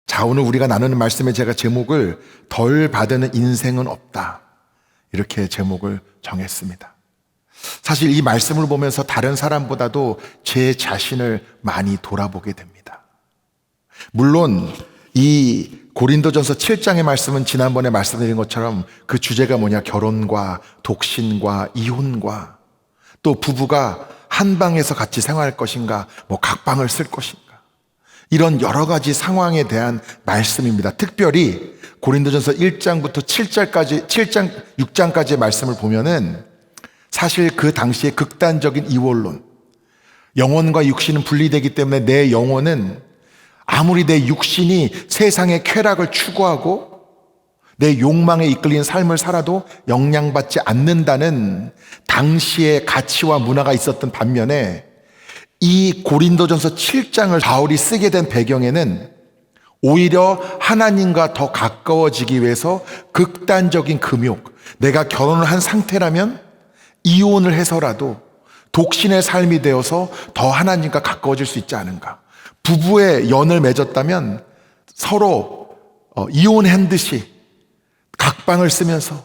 자, 오늘 우리가 나누는 말씀에 제가 제목을 덜 받는 인생은 없다, 이렇게 제목을 정했습니다. 사실 이 말씀을 보면서 다른 사람보다도 제 자신을 많이 돌아보게 됩니다. 물론 이 고린도전서 7장의 말씀은 지난번에 말씀드린 것처럼 그 주제가 뭐냐, 결혼과 독신과 이혼과 또 부부가 한 방에서 같이 생활할 것인가, 뭐 각방을 쓸 것인가, 이런 여러 가지 상황에 대한 말씀입니다. 특별히 고린도전서 1장부터 6장까지의 말씀을 보면은 사실 그 당시에 극단적인 이원론, 영혼과 육신은 분리되기 때문에 내 영혼은 아무리 내 육신이 세상의 쾌락을 추구하고 내 욕망에 이끌린 삶을 살아도 영향받지 않는다는 당시의 가치와 문화가 있었던 반면에, 이 고린도전서 7장을 바울이 쓰게 된 배경에는 오히려 하나님과 더 가까워지기 위해서 극단적인 금욕, 내가 결혼을 한 상태라면 이혼을 해서라도 독신의 삶이 되어서 더 하나님과 가까워질 수 있지 않은가, 부부의 연을 맺었다면 서로 이혼한 듯이 각방을 쓰면서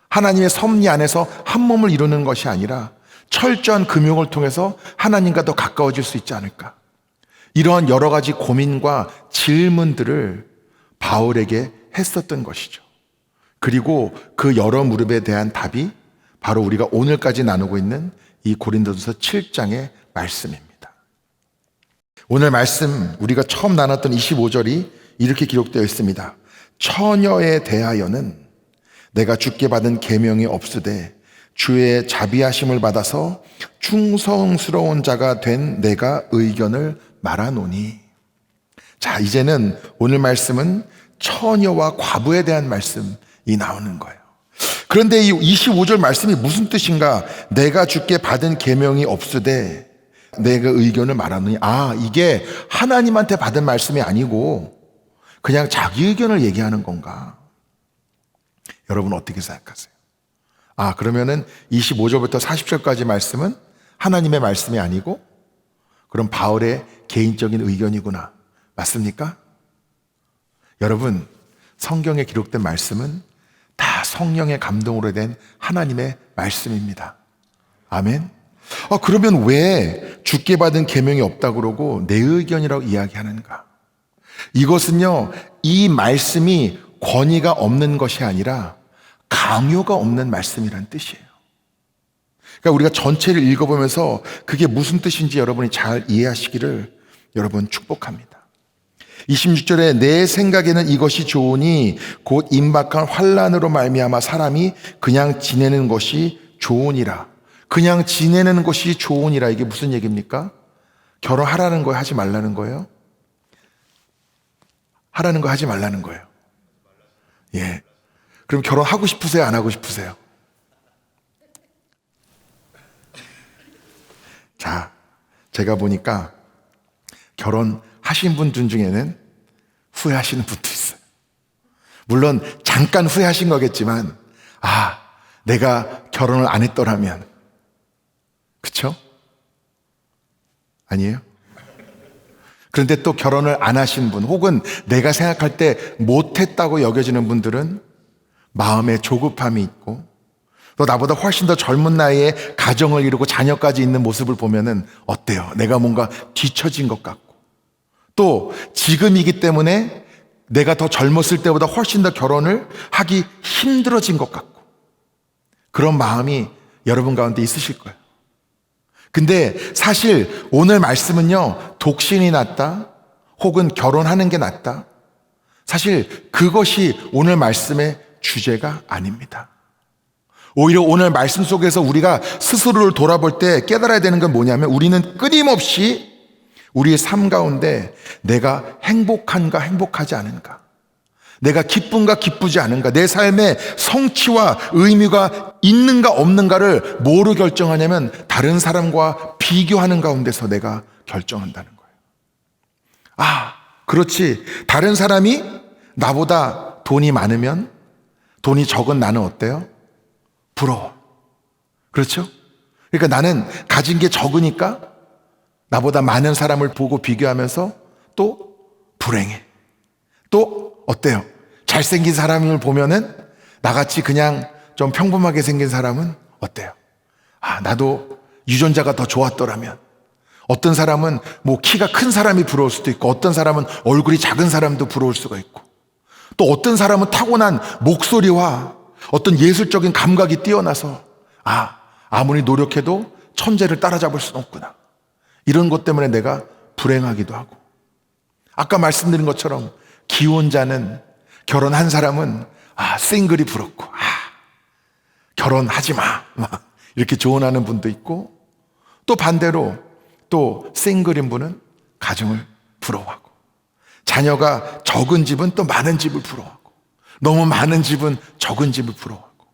하나님의 섭리 안에서 한 몸을 이루는 것이 아니라 철저한 금욕을 통해서 하나님과 더 가까워질 수 있지 않을까, 이러한 여러 가지 고민과 질문들을 바울에게 했었던 것이죠. 그리고 그 여러 물음에 대한 답이 바로 우리가 오늘까지 나누고 있는 이 고린도전서 7장의 말씀입니다. 오늘 말씀 우리가 처음 나눴던 25절이 이렇게 기록되어 있습니다. 처녀에 대하여는 내가 주께 받은 계명이 없으되 주의 자비하심을 받아서 충성스러운 자가 된 내가 의견을 말하노니. 자, 이제는 오늘 말씀은 처녀와 과부에 대한 말씀이 나오는 거예요. 그런데 이 25절 말씀이 무슨 뜻인가? 내가 주께 받은 계명이 없으되 내가 의견을 말하노니. 아, 이게 하나님한테 받은 말씀이 아니고 그냥 자기 의견을 얘기하는 건가? 여러분 어떻게 생각하세요? 아, 그러면은 25절부터 40절까지 말씀은 하나님의 말씀이 아니고 그럼 바울의 개인적인 의견이구나. 맞습니까? 여러분, 성경에 기록된 말씀은 다 성령의 감동으로 된 하나님의 말씀입니다. 아멘. 그러면 왜 주께 받은 계명이 없다고 그러고 내 의견이라고 이야기하는가? 이것은요, 이 말씀이 권위가 없는 것이 아니라 강요가 없는 말씀이란 뜻이에요. 그러니까 우리가 전체를 읽어보면서 그게 무슨 뜻인지 여러분이 잘 이해하시기를 여러분 축복합니다. 26절에 내 생각에는 이것이 좋으니 곧 임박한 환난으로 말미암아 사람이 그냥 지내는 것이 좋으니라. 그냥 지내는 것이 좋으니라. 이게 무슨 얘기입니까? 결혼하라는 거예요? 하지 말라는 거예요? 하라는 거, 하지 말라는 거예요? 예. 그럼 결혼하고 싶으세요? 안 하고 싶으세요? 자, 제가 보니까 결혼하신 분들 중에는 후회하시는 분도 있어요. 물론 잠깐 후회하신 거겠지만, 아, 내가 결혼을 안 했더라면. 그쵸? 아니에요? 그런데 또 결혼을 안 하신 분, 혹은 내가 생각할 때 못했다고 여겨지는 분들은 마음에 조급함이 있고, 또 나보다 훨씬 더 젊은 나이에 가정을 이루고 자녀까지 있는 모습을 보면은 어때요? 내가 뭔가 뒤처진 것 같고, 또 지금이기 때문에 내가 더 젊었을 때보다 훨씬 더 결혼을 하기 힘들어진 것 같고, 그런 마음이 여러분 가운데 있으실 거예요. 근데 사실 오늘 말씀은요, 독신이 낫다, 혹은 결혼하는 게 낫다, 사실 그것이 오늘 말씀의 주제가 아닙니다. 오히려 오늘 말씀 속에서 우리가 스스로를 돌아볼 때 깨달아야 되는 건 뭐냐면, 우리는 끊임없이 우리의 삶 가운데 내가 행복한가 행복하지 않은가, 내가 기쁜가 기쁘지 않은가, 내 삶의 성취와 의미가 있는가 없는가를 뭐로 결정하냐면 다른 사람과 비교하는 가운데서 내가 결정한다는 거예요. 아, 그렇지. 다른 사람이 나보다 돈이 많으면, 돈이 적은 나는 어때요? 부러워. 그렇죠? 그러니까 나는 가진 게 적으니까 나보다 많은 사람을 보고 비교하면서 또 불행해. 또 어때요? 잘생긴 사람을 보면은 나같이 그냥 좀 평범하게 생긴 사람은 어때요? 나도 유전자가 더 좋았더라면. 어떤 사람은 뭐 키가 큰 사람이 부러울 수도 있고, 어떤 사람은 얼굴이 작은 사람도 부러울 수가 있고, 또 어떤 사람은 타고난 목소리와 어떤 예술적인 감각이 뛰어나서 아무리 노력해도 천재를 따라잡을 수는 없구나. 이런 것 때문에 내가 불행하기도 하고, 아까 말씀드린 것처럼 기혼자는, 결혼한 사람은 싱글이 부럽고 결혼하지 마 이렇게 조언하는 분도 있고, 또 반대로 또 싱글인 분은 가정을 부러워하고, 자녀가 적은 집은 또 많은 집을 부러워하고, 너무 많은 집은 적은 집을 부러워하고.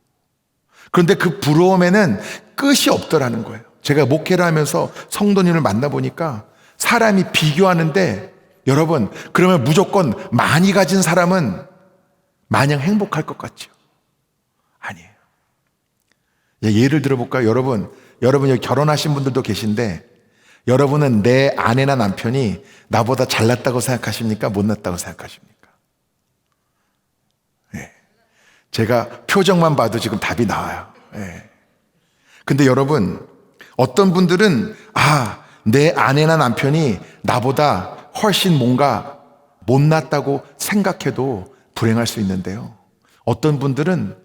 그런데 그 부러움에는 끝이 없더라는 거예요. 제가 목회를 하면서 성도님을 만나보니까 사람이 비교하는데, 여러분, 그러면 무조건 많이 가진 사람은 마냥 행복할 것 같죠? 아니에요. 예를 들어볼까요? 여러분 여기 결혼하신 분들도 계신데, 여러분은 내 아내나 남편이 나보다 잘났다고 생각하십니까? 못났다고 생각하십니까? 제가 표정만 봐도 지금 답이 나와요. 근데 여러분, 어떤 분들은 내 아내나 남편이 나보다 훨씬 뭔가 못났다고 생각해도 불행할 수 있는데요, 어떤 분들은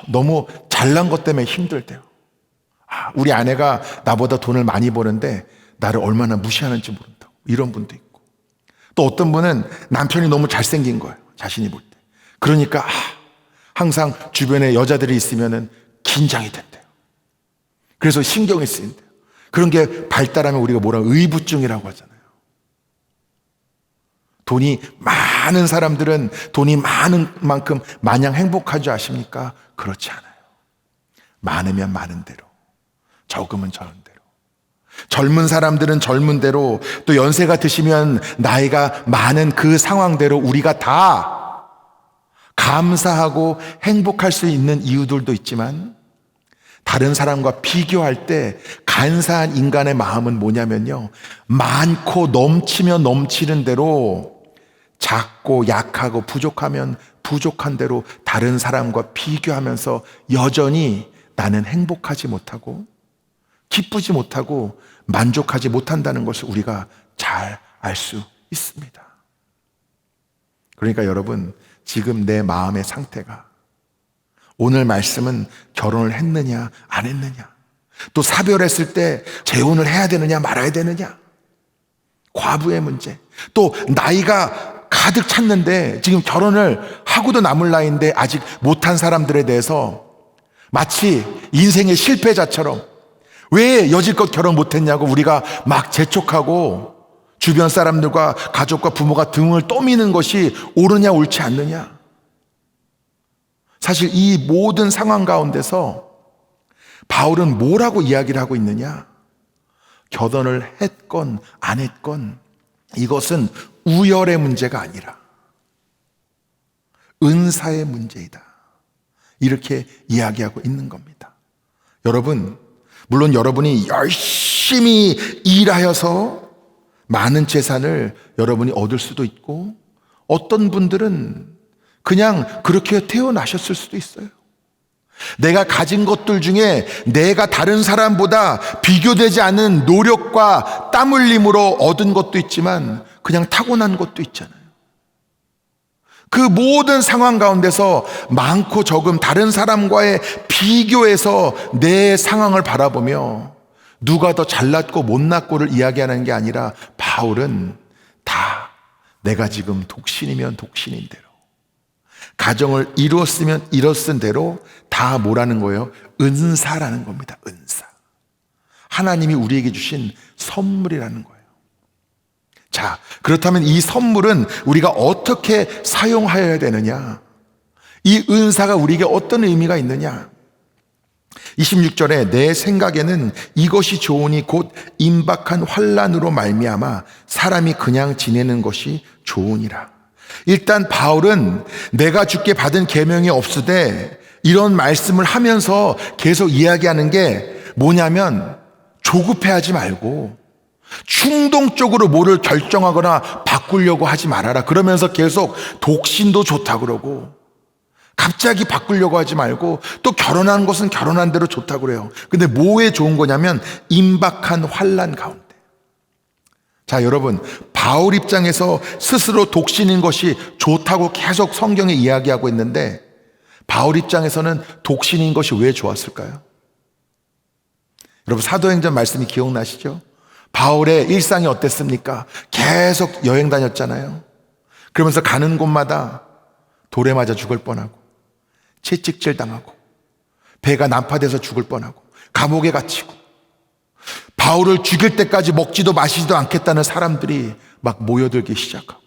너무 잘난 것 때문에 힘들대요. 우리 아내가 나보다 돈을 많이 버는데 나를 얼마나 무시하는지 모른다고, 이런 분도 있고, 또 어떤 분은 남편이 너무 잘생긴 거예요, 자신이 볼 때. 그러니까 항상 주변에 여자들이 있으면 긴장이 된대요. 그래서 신경이 쓰인대요. 그런 게 발달하면 우리가 의부증이라고 하잖아요. 돈이 많은 사람들은 돈이 많은 만큼 마냥 행복하지 아십니까? 그렇지 않아요. 많으면 많은 대로, 적으면 적은 대로. 젊은 사람들은 젊은 대로, 또 연세가 드시면 나이가 많은 그 상황대로 우리가 다 감사하고 행복할 수 있는 이유들도 있지만, 다른 사람과 비교할 때 간사한 인간의 마음은 뭐냐면요, 많고 넘치면 넘치는 대로, 작고 약하고 부족하면 부족한 대로 다른 사람과 비교하면서 여전히 나는 행복하지 못하고 기쁘지 못하고 만족하지 못한다는 것을 우리가 잘 알 수 있습니다. 그러니까 여러분, 지금 내 마음의 상태가, 오늘 말씀은 결혼을 했느냐 안 했느냐, 또 사별했을 때 재혼을 해야 되느냐 말아야 되느냐, 과부의 문제, 또 나이가 가득 찼는데 지금 결혼을 하고도 남을 나이인데 아직 못한 사람들에 대해서 마치 인생의 실패자처럼 왜 여지껏 결혼 못했냐고 우리가 막 재촉하고, 주변 사람들과 가족과 부모가 등을 떠미는 것이 옳으냐 옳지 않느냐. 사실 이 모든 상황 가운데서 바울은 뭐라고 이야기를 하고 있느냐? 결혼을 했건 안 했건 이것은 우열의 문제가 아니라 은사의 문제이다, 이렇게 이야기하고 있는 겁니다. 여러분, 물론 여러분이 열심히 일하여서 많은 재산을 여러분이 얻을 수도 있고, 어떤 분들은 그냥 그렇게 태어나셨을 수도 있어요. 내가 가진 것들 중에 내가 다른 사람보다 비교되지 않은 노력과 땀 흘림으로 얻은 것도 있지만 그냥 타고난 것도 있잖아요. 그 모든 상황 가운데서 많고 적음 다른 사람과의 비교해서 내 상황을 바라보며 누가 더 잘났고 못났고를 이야기하는 게 아니라, 바울은 다 내가 지금 독신이면 독신인 대로, 가정을 이루었으면 이뤘은 대로 다 뭐라는 거예요? 은사라는 겁니다. 은사. 하나님이 우리에게 주신 선물이라는 거예요. 자, 그렇다면 이 선물은 우리가 어떻게 사용하여야 되느냐? 이 은사가 우리에게 어떤 의미가 있느냐? 26절에 내 생각에는 이것이 좋으니 곧 임박한 환난으로 말미암아 사람이 그냥 지내는 것이 좋으니라. 일단 바울은 내가 주께 받은 계명이 없으되 이런 말씀을 하면서 계속 이야기하는 게 뭐냐면, 조급해하지 말고 충동적으로 뭐를 결정하거나 바꾸려고 하지 말아라. 그러면서 계속 독신도 좋다 그러고, 갑자기 바꾸려고 하지 말고, 또 결혼한 것은 결혼한 대로 좋다 그래요. 근데 뭐에 좋은 거냐면 임박한 환난 가운데. 자, 여러분, 바울 입장에서 스스로 독신인 것이 좋다고 계속 성경에 이야기하고 있는데, 바울 입장에서는 독신인 것이 왜 좋았을까요? 여러분, 사도행전 말씀이 기억나시죠? 바울의 일상이 어땠습니까? 계속 여행 다녔잖아요. 그러면서 가는 곳마다 돌에 맞아 죽을 뻔하고, 채찍질 당하고, 배가 난파돼서 죽을 뻔하고, 감옥에 갇히고, 바울을 죽일 때까지 먹지도 마시지도 않겠다는 사람들이 막 모여들기 시작하고,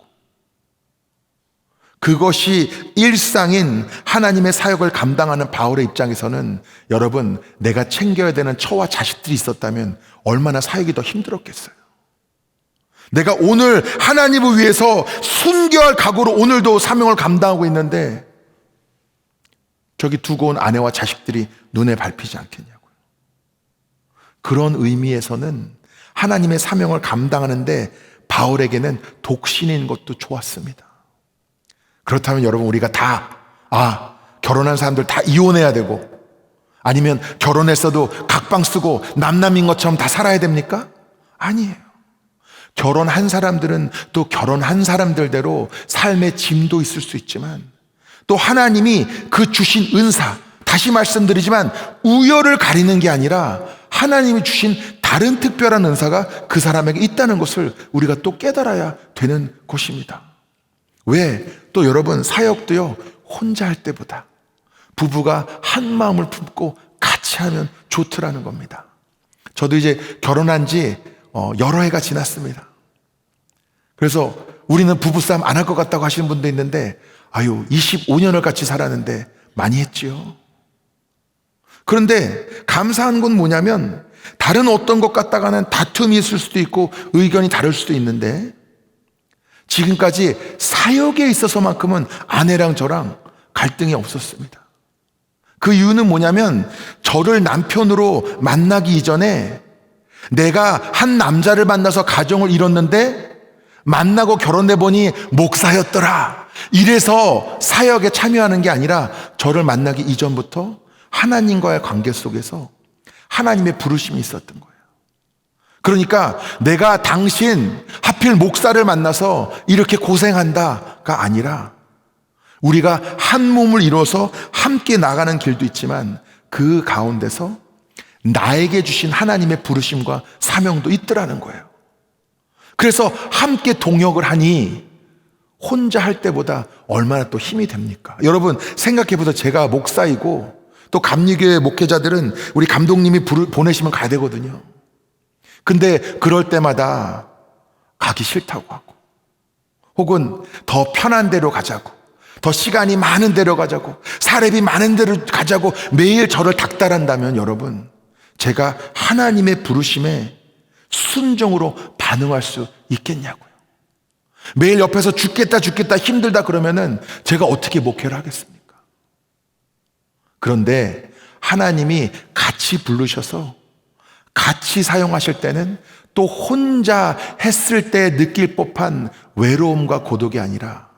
그것이 일상인 하나님의 사역을 감당하는 바울의 입장에서는 여러분, 내가 챙겨야 되는 처와 자식들이 있었다면 얼마나 사역이 더 힘들었겠어요. 내가 오늘 하나님을 위해서 순교할 각오로 오늘도 사명을 감당하고 있는데 저기 두고 온 아내와 자식들이 눈에 밟히지 않겠냐고요. 그런 의미에서는 하나님의 사명을 감당하는데 바울에게는 독신인 것도 좋았습니다. 그렇다면 여러분, 우리가 다 결혼한 사람들 다 이혼해야 되고, 아니면 결혼했어도 각방 쓰고 남남인 것처럼 다 살아야 됩니까? 아니에요. 결혼한 사람들은 또 결혼한 사람들대로 삶의 짐도 있을 수 있지만, 또 하나님이 그 주신 은사, 다시 말씀드리지만 우열을 가리는 게 아니라 하나님이 주신 다른 특별한 은사가 그 사람에게 있다는 것을 우리가 또 깨달아야 되는 것입니다. 왜? 또 여러분, 사역도요, 혼자 할 때보다 부부가 한 마음을 품고 같이 하면 좋더라는 겁니다. 저도 이제 결혼한 지 여러 해가 지났습니다. 그래서 우리는 부부싸움 안 할 것 같다고 하시는 분도 있는데, 25년을 같이 살았는데 많이 했지요. 그런데 감사한 건 뭐냐면, 다른 어떤 것 갖다가는 다툼이 있을 수도 있고 의견이 다를 수도 있는데, 지금까지 사역에 있어서만큼은 아내랑 저랑 갈등이 없었습니다. 그 이유는 뭐냐면, 저를 남편으로 만나기 이전에 내가 한 남자를 만나서 가정을 이뤘는데 만나고 결혼해 보니 목사였더라, 이래서 사역에 참여하는 게 아니라 저를 만나기 이전부터 하나님과의 관계 속에서 하나님의 부르심이 있었던 거예요. 그러니까 내가 당신 하필 목사를 만나서 이렇게 고생한다가 아니라, 우리가 한 몸을 이뤄서 함께 나가는 길도 있지만 그 가운데서 나에게 주신 하나님의 부르심과 사명도 있더라는 거예요. 그래서 함께 동역을 하니 혼자 할 때보다 얼마나 또 힘이 됩니까? 여러분, 생각해 보세요. 제가 목사이고 또 감리교회 목회자들은 우리 감독님이 보내시면 가야 되거든요. 근데 그럴 때마다 가기 싫다고 하고, 혹은 더 편한 데로 가자고, 더 시간이 많은 데로 가자고, 사례비 많은 데로 가자고 매일 저를 닥달한다면 여러분, 제가 하나님의 부르심에 순종으로 반응할 수 있겠냐고요. 매일 옆에서 죽겠다 힘들다 그러면은 제가 어떻게 목회를 하겠습니까? 그런데 하나님이 같이 부르셔서 같이 사용하실 때는 또 혼자 했을 때 느낄 법한 외로움과 고독이 아니라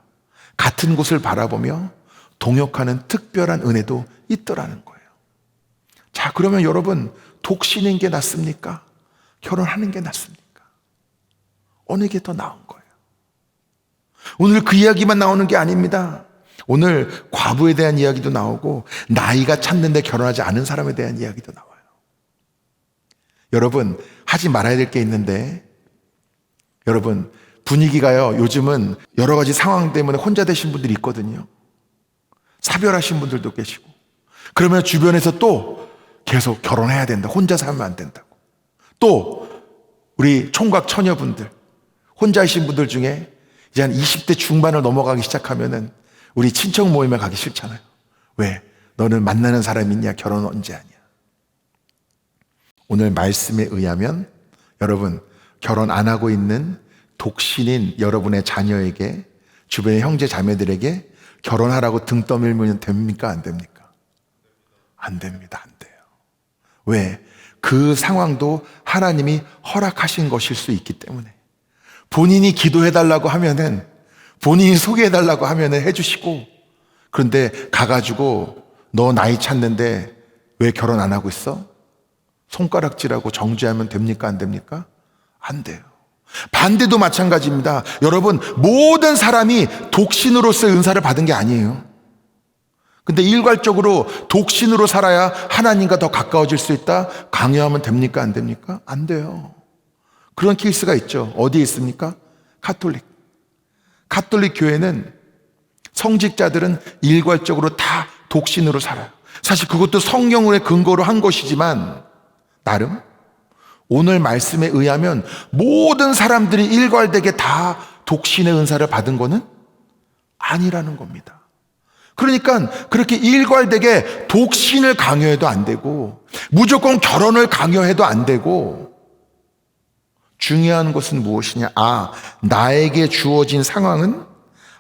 같은 곳을 바라보며 동역하는 특별한 은혜도 있더라는 거예요. 자, 그러면 여러분, 독신인 게 낫습니까? 결혼하는 게 낫습니까? 어느 게 더 나은 거예요? 오늘 그 이야기만 나오는 게 아닙니다. 오늘 과부에 대한 이야기도 나오고 나이가 찼는데 결혼하지 않은 사람에 대한 이야기도 나와요. 여러분, 하지 말아야 될 게 있는데, 여러분, 분위기가요, 요즘은 여러 가지 상황 때문에 혼자 되신 분들이 있거든요. 사별하신 분들도 계시고, 그러면 주변에서 또 계속 결혼해야 된다, 혼자 살면 안 된다고. 또 우리 총각 처녀분들, 혼자이신 분들 중에 이제 한 20대 중반을 넘어가기 시작하면은 우리 친척 모임에 가기 싫잖아요. 왜? 너는 만나는 사람 있냐? 결혼 언제 하냐? 오늘 말씀에 의하면 여러분, 결혼 안 하고 있는 독신인 여러분의 자녀에게, 주변의 형제 자매들에게 결혼하라고 등 떠밀면 됩니까? 안 됩니까? 안 됩니다. 안 돼요. 왜? 그 상황도 하나님이 허락하신 것일 수 있기 때문에 본인이 기도해달라고 하면은, 본인이 소개해달라고 하면은 해주시고, 그런데 가가지고 너 나이 찾는데 왜 결혼 안 하고 있어? 손가락질하고 정죄하면 됩니까? 안 됩니까? 안 돼요. 반대도 마찬가지입니다. 여러분, 모든 사람이 독신으로서의 은사를 받은 게 아니에요. 근데 일괄적으로 독신으로 살아야 하나님과 더 가까워질 수 있다? 강요하면 됩니까? 안 됩니까? 안 돼요. 그런 케이스가 있죠. 어디에 있습니까? 가톨릭 교회는 성직자들은 일괄적으로 다 독신으로 살아요. 사실 그것도 성경의 근거로 한 것이지만, 나름 오늘 말씀에 의하면 모든 사람들이 일괄되게 다 독신의 은사를 받은 거는 아니라는 겁니다. 그러니까 그렇게 일괄되게 독신을 강요해도 안 되고, 무조건 결혼을 강요해도 안 되고, 중요한 것은 무엇이냐? 나에게 주어진 상황은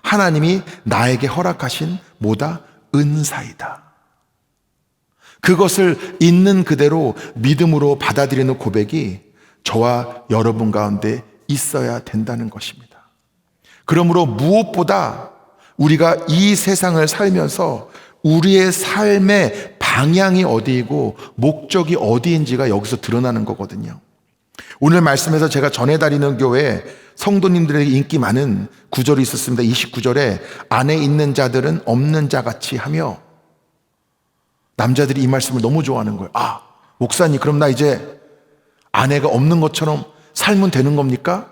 하나님이 나에게 허락하신 뭐다? 은사이다. 그것을 있는 그대로 믿음으로 받아들이는 고백이 저와 여러분 가운데 있어야 된다는 것입니다. 그러므로 무엇보다 우리가 이 세상을 살면서 우리의 삶의 방향이 어디이고 목적이 어디인지가 여기서 드러나는 거거든요. 오늘 말씀에서 제가 전해다니는 교회에 성도님들에게 인기 많은 구절이 있었습니다. 29절에 안에 있는 자들은 없는 자같이 하며, 남자들이 이 말씀을 너무 좋아하는 거예요. 목사님, 그럼 나 이제 아내가 없는 것처럼 살면 되는 겁니까?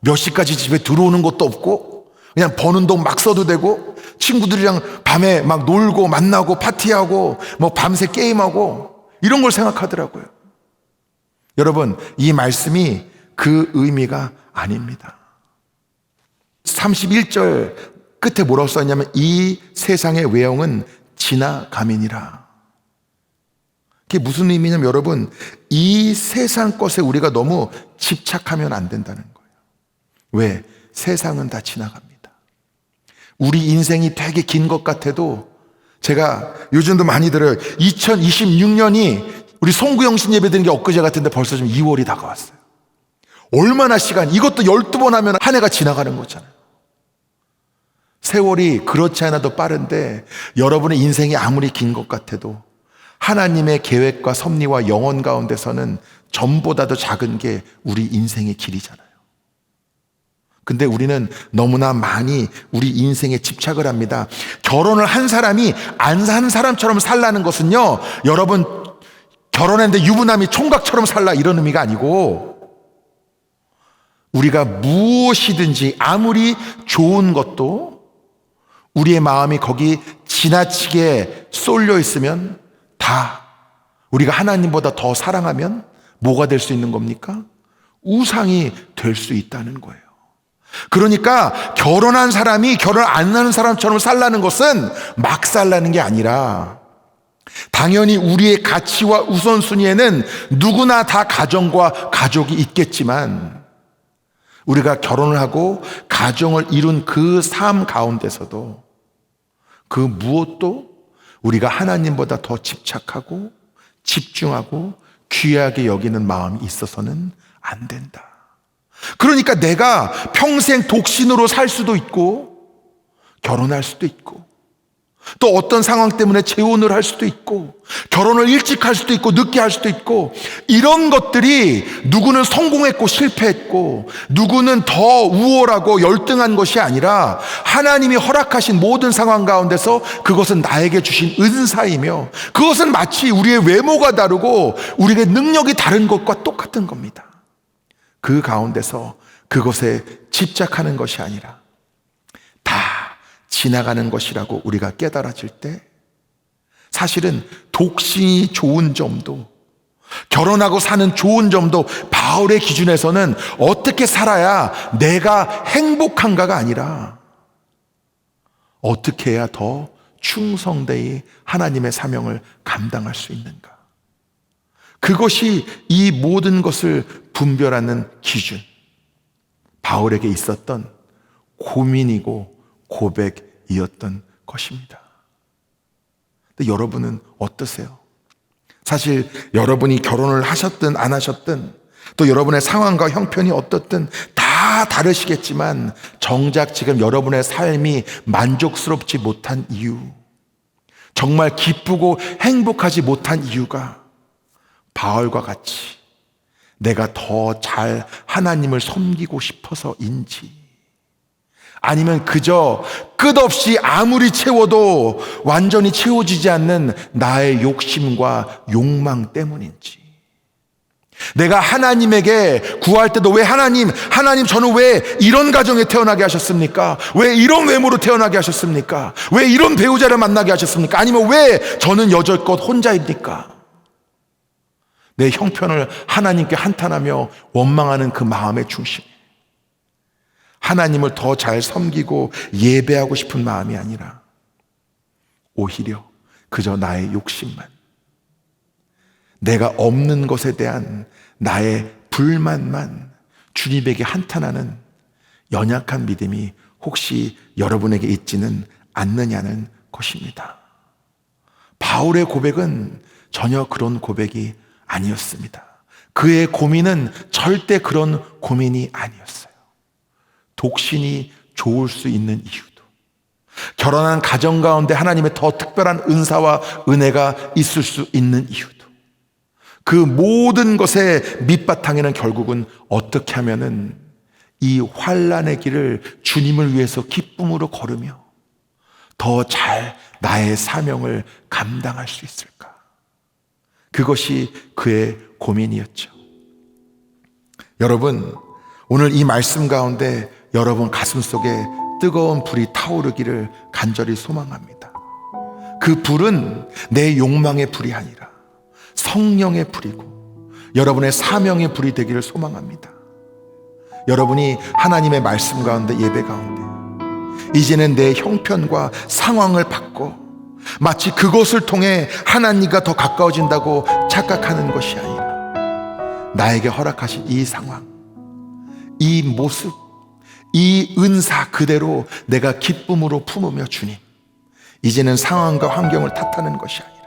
몇 시까지 집에 들어오는 것도 없고 그냥 버는 돈 막 써도 되고, 친구들이랑 밤에 막 놀고 만나고 파티하고 뭐 밤새 게임하고 이런 걸 생각하더라고요. 여러분, 이 말씀이 그 의미가 아닙니다. 31절 끝에 뭐라고 써있냐면, 이 세상의 외형은 지나감이니라. 그게 무슨 의미냐면, 여러분, 이 세상 것에 우리가 너무 집착하면 안 된다는 거예요. 왜? 세상은 다 지나갑니다. 우리 인생이 되게 긴 것 같아도, 제가 요즘도 많이 들어요. 2026년이 우리 송구영신 예배 드린 게 엊그제 같은데 벌써 좀 2월이 다가왔어요. 얼마나 시간, 이것도 12번 하면 한 해가 지나가는 거잖아요. 세월이 그렇지 않아도 빠른데, 여러분의 인생이 아무리 긴 것 같아도 하나님의 계획과 섭리와 영원 가운데서는 전보다도 작은 게 우리 인생의 길이잖아요. 근데 우리는 너무나 많이 우리 인생에 집착을 합니다. 결혼을 한 사람이 안 산 사람처럼 살라는 것은요, 여러분, 결혼했는데 유부남이 총각처럼 살라 이런 의미가 아니고, 우리가 무엇이든지 아무리 좋은 것도 우리의 마음이 거기 지나치게 쏠려 있으면, 다 우리가 하나님보다 더 사랑하면 뭐가 될 수 있는 겁니까? 우상이 될 수 있다는 거예요. 그러니까 결혼한 사람이 결혼 안 하는 사람처럼 살라는 것은 막 살라는 게 아니라, 당연히 우리의 가치와 우선순위에는 누구나 다 가정과 가족이 있겠지만, 우리가 결혼을 하고 가정을 이룬 그 삶 가운데서도 그 무엇도 우리가 하나님보다 더 집착하고 집중하고 귀하게 여기는 마음이 있어서는 안 된다. 그러니까 내가 평생 독신으로 살 수도 있고, 결혼할 수도 있고, 또 어떤 상황 때문에 재혼을 할 수도 있고, 결혼을 일찍 할 수도 있고 늦게 할 수도 있고, 이런 것들이 누구는 성공했고 실패했고 누구는 더 우월하고 열등한 것이 아니라, 하나님이 허락하신 모든 상황 가운데서 그것은 나에게 주신 은사이며, 그것은 마치 우리의 외모가 다르고 우리의 능력이 다른 것과 똑같은 겁니다. 그 가운데서 그것에 집착하는 것이 아니라 다 지나가는 것이라고 우리가 깨달아질 때, 사실은 독신이 좋은 점도, 결혼하고 사는 좋은 점도 바울의 기준에서는 어떻게 살아야 내가 행복한가가 아니라 어떻게 해야 더 충성되이 하나님의 사명을 감당할 수 있는가, 그것이 이 모든 것을 분별하는 기준, 바울에게 있었던 고민이고 고백이었던 것입니다. 근데 여러분은 어떠세요? 사실 여러분이 결혼을 하셨든 안 하셨든 또 여러분의 상황과 형편이 어떻든 다 다르시겠지만 정작 지금 여러분의 삶이 만족스럽지 못한 이유, 정말 기쁘고 행복하지 못한 이유가 바울과 같이 내가 더 잘 하나님을 섬기고 싶어서인지, 아니면 그저 끝없이 아무리 채워도 완전히 채워지지 않는 나의 욕심과 욕망 때문인지, 내가 하나님에게 구할 때도 왜 하나님 저는 왜 이런 가정에 태어나게 하셨습니까? 왜 이런 외모로 태어나게 하셨습니까? 왜 이런 배우자를 만나게 하셨습니까? 아니면 왜 저는 여절껏 혼자입니까? 내 형편을 하나님께 한탄하며 원망하는 그 마음의 중심, 하나님을 더 잘 섬기고 예배하고 싶은 마음이 아니라 오히려 그저 나의 욕심만, 내가 없는 것에 대한 나의 불만만 주님에게 한탄하는 연약한 믿음이 혹시 여러분에게 있지는 않느냐는 것입니다. 바울의 고백은 전혀 그런 고백이 아니었습니다. 그의 고민은 절대 그런 고민이 아니었어요. 독신이 좋을 수 있는 이유도, 결혼한 가정 가운데 하나님의 더 특별한 은사와 은혜가 있을 수 있는 이유도, 그 모든 것의 밑바탕에는 결국은 어떻게 하면은 이 환난의 길을 주님을 위해서 기쁨으로 걸으며 더 잘 나의 사명을 감당할 수 있을까? 그것이 그의 고민이었죠. 여러분, 오늘 이 말씀 가운데 여러분 가슴 속에 뜨거운 불이 타오르기를 간절히 소망합니다. 그 불은 내 욕망의 불이 아니라 성령의 불이고 여러분의 사명의 불이 되기를 소망합니다. 여러분이 하나님의 말씀 가운데, 예배 가운데 이제는 내 형편과 상황을 바꿔 마치 그것을 통해 하나님과 더 가까워진다고 착각하는 것이 아니라 나에게 허락하신 이 상황, 이 모습, 이 은사 그대로 내가 기쁨으로 품으며, 주님, 이제는 상황과 환경을 탓하는 것이 아니라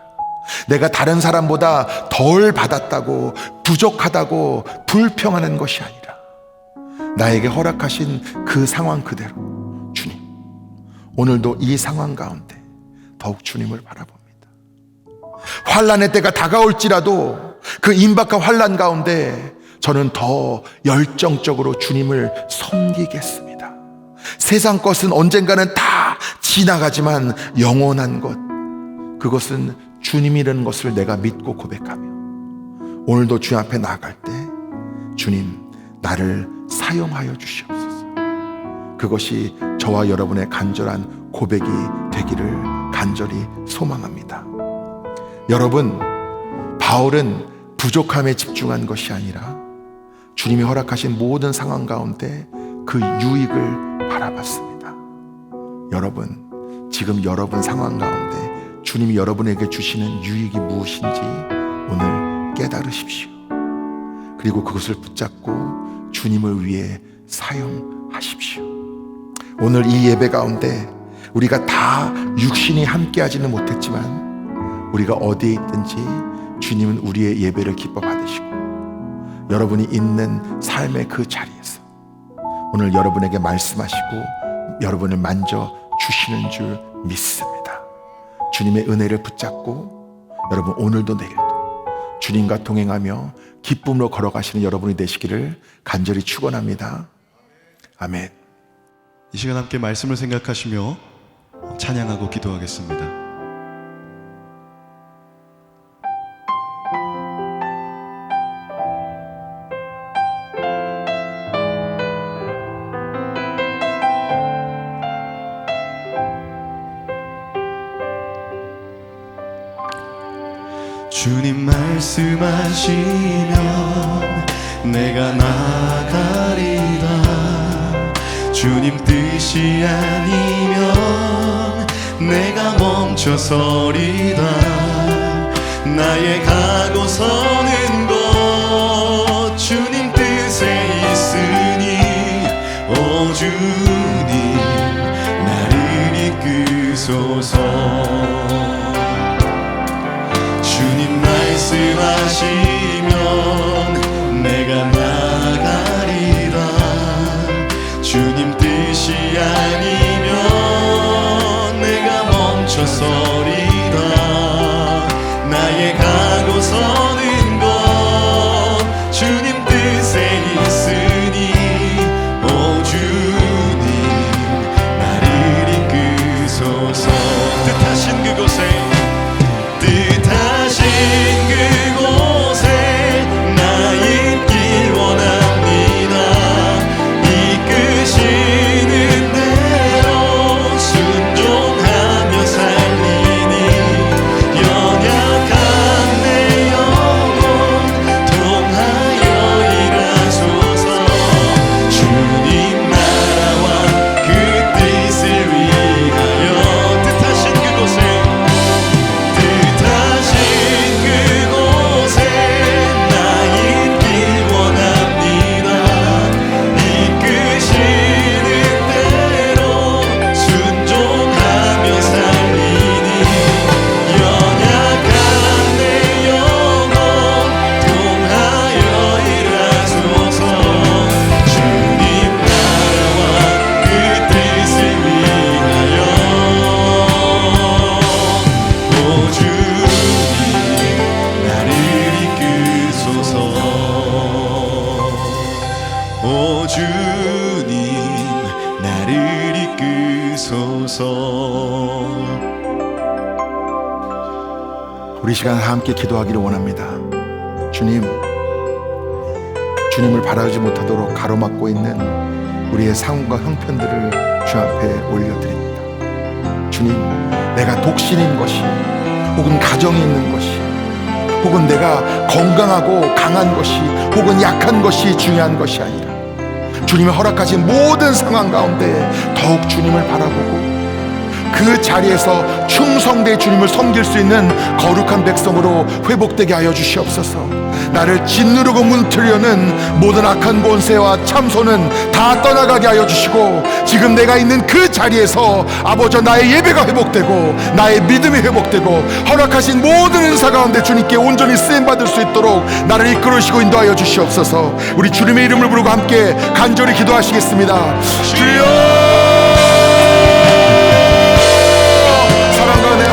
내가 다른 사람보다 덜 받았다고, 부족하다고 불평하는 것이 아니라 나에게 허락하신 그 상황 그대로, 주님, 오늘도 이 상황 가운데 더욱 주님을 바라봅니다. 환난의 때가 다가올지라도 그 임박한 환난 가운데 저는 더 열정적으로 주님을 섬기겠습니다. 세상 것은 언젠가는 다 지나가지만 영원한 것, 그것은 주님이라는 것을 내가 믿고 고백하며 오늘도 주님 앞에 나아갈 때 주님, 나를 사용하여 주시옵소서. 그것이 저와 여러분의 간절한 고백이 되기를 간절히 소망합니다. 여러분, 바울은 부족함에 집중한 것이 아니라 주님이 허락하신 모든 상황 가운데 그 유익을 바라봤습니다. 여러분, 지금 여러분 상황 가운데 주님이 여러분에게 주시는 유익이 무엇인지 오늘 깨달으십시오. 그리고 그것을 붙잡고 주님을 위해 사용하십시오. 오늘 이 예배 가운데 우리가 다 육신이 함께하지는 못했지만 우리가 어디에 있든지 주님은 우리의 예배를 기뻐 받으시고 여러분이 있는 삶의 그 자리에서 오늘 여러분에게 말씀하시고 여러분을 만져 주시는 줄 믿습니다. 주님의 은혜를 붙잡고 여러분 오늘도 내일도 주님과 동행하며 기쁨으로 걸어가시는 여러분이 되시기를 간절히 축원합니다. 아멘. 이 시간 함께 말씀을 생각하시며 찬양하고 기도하겠습니다. 주님 말씀하시면 내가 나가리라. 주님 뜻이 아니면 내가 멈춰서리다. 나의 가고 서는 곳 주님 뜻에 있으니 오 주님 나를 이끄소서. 주님 말씀 말씀하시면 내가 나가리라. 주님 뜻이 아니면 내가 멈춰서리라. 나의 가고 서는 것 주님 뜻에 있으니 오 주님 나를 이끄소서. 뜻하신 그곳에 나 있길 원합니다. 이끄시는 대로 순종하며 살리니 연약한 내 영혼 통하여 일하소서. 주님 나라와 그 뜻을 위하여 뜻하신 그곳에 나 있길 원합니다. 이끄시는 대로 순종하며 살리니 연약한 내 영혼 통하여 일하소서. 주님 나라와 그 뜻을 위하여 오 주님 나를 이끄소서. 오 주님 나를 이끄소서. 우리 시간 함께 기도하기를 원합니다. 주님을 바라보지 못하도록 가로막고 있는 우리의 상황과 형편들을 주 앞에 올려드립니다. 주님, 내가 독신인 것이, 혹은 가정이 있는 것이, 혹은 내가 건강하고 강한 것이, 혹은 약한 것이 중요한 것이 아니라 주님이 허락하신 모든 상황 가운데 더욱 주님을 바라보고 그 자리에서 충성되이 주님을 섬길 수 있는 거룩한 백성으로 회복되게 하여 주시옵소서. 나를 짓누르고 문틀려는 모든 악한 권세와 참소는 다 떠나가게 하여 주시고, 지금 내가 있는 그 자리에서 아버지 나의 예배가 회복되고 나의 믿음이 회복되고 허락하신 모든 은사 가운데 주님께 온전히 쓰임받을 수 있도록 나를 이끌으시고 인도하여 주시옵소서. 우리 주님의 이름을 부르고 함께 간절히 기도하시겠습니다. 주여,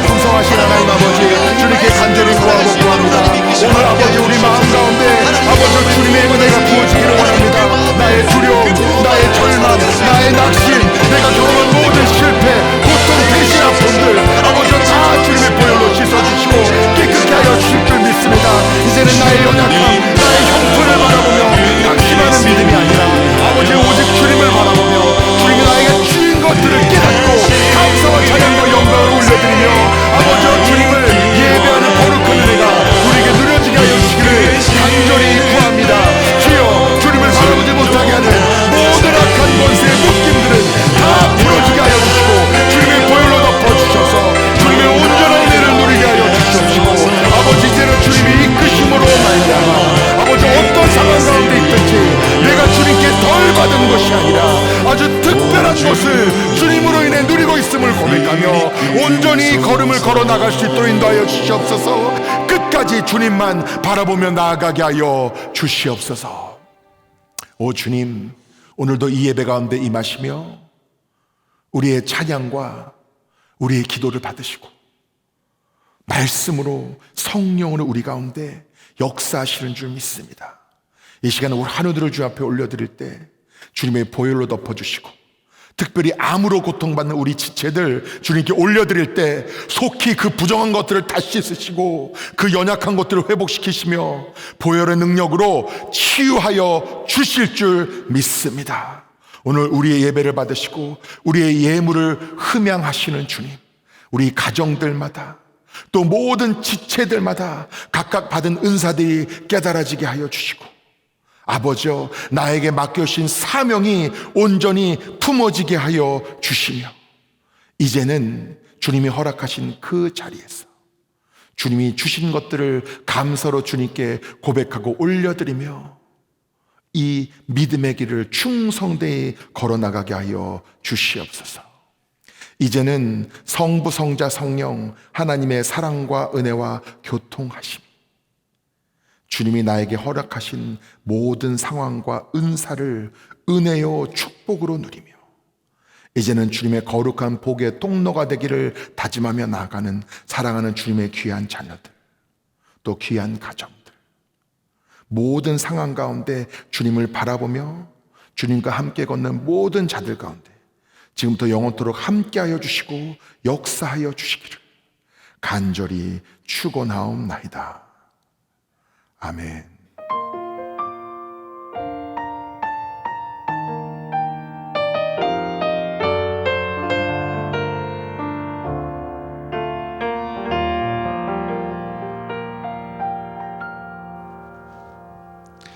풍성하신 하나님 아버지, 주님께 간절히 구하고 구합니다. 오늘 아버지 우리 마음 가운데 아버지 주님의 은혜가 부어지기를 원합니다. 나의 두려움, 나의 절망, 나의 낙심, 내가 경험한 모든 실패, 고통, 대신 아픔들 아버지 다 주님의 보혈로 씻어주시고 깨끗게 하여 주실 줄 믿습니다. 이제는 나의 연약함, 나의 형편을 바라보며 낙심하는 믿음이 아니라 아버지 오직 주님을 바라보며 주님이 나에게 주신 것들을 깨닫고 감사와 찬양과 영광을 올려드리며 아버지 주님을 예배하는 거룩한 은혜가 우리에게 누려지게 하여 주시기를 간절히 구합니다. 주여, 주님을 바라보지 못하게 하는 모든 악한 권세의 묶임들은 다 풀어지게 하여 주시고 주님의 보혈로 덮어주셔서 주님의 온전한 은혜를 누리게 하여 주시옵시고 아버지 이제는 주님이 이끄심으로 말미암아 아버지 어떤 상황 가운데 있든지 내가 주님께 덜 받은 것이 아니라 아주 특별한 것을 주님으로 인해 누리고 있음을 고백하며 온전히 걸음을 걸어 나갈 수 있도록 인도하여 주시옵소서. 끝까지 주님만 바라보며 나아가게 하여 주시옵소서. 오 주님, 오늘도 이 예배 가운데 임하시며 우리의 찬양과 우리의 기도를 받으시고 말씀으로 성령으로 우리 가운데 역사하시는 줄 믿습니다. 이 시간에 우리 한우들을 주 앞에 올려드릴 때 주님의 보혈로 덮어주시고 특별히 암으로 고통받는 우리 지체들 주님께 올려드릴 때 속히 그 부정한 것들을 다 씻으시고 그 연약한 것들을 회복시키시며 보혈의 능력으로 치유하여 주실 줄 믿습니다. 오늘 우리의 예배를 받으시고 우리의 예물을 흠양하시는 주님, 우리 가정들마다 또 모든 지체들마다 각각 받은 은사들이 깨달아지게 하여 주시고 아버지여 나에게 맡겨주신 사명이 온전히 품어지게 하여 주시며 이제는 주님이 허락하신 그 자리에서 주님이 주신 것들을 감사로 주님께 고백하고 올려드리며 이 믿음의 길을 충성되이 걸어나가게 하여 주시옵소서. 이제는 성부, 성자, 성령 하나님의 사랑과 은혜와 교통하심 주님이 나에게 허락하신 모든 상황과 은사를 은혜요 축복으로 누리며 이제는 주님의 거룩한 복의 통로가 되기를 다짐하며 나아가는 사랑하는 주님의 귀한 자녀들, 또 귀한 가정들, 모든 상황 가운데 주님을 바라보며 주님과 함께 걷는 모든 자들 가운데 지금부터 영원토록 함께하여 주시고 역사하여 주시기를 간절히 축원하옵나이다. 아멘.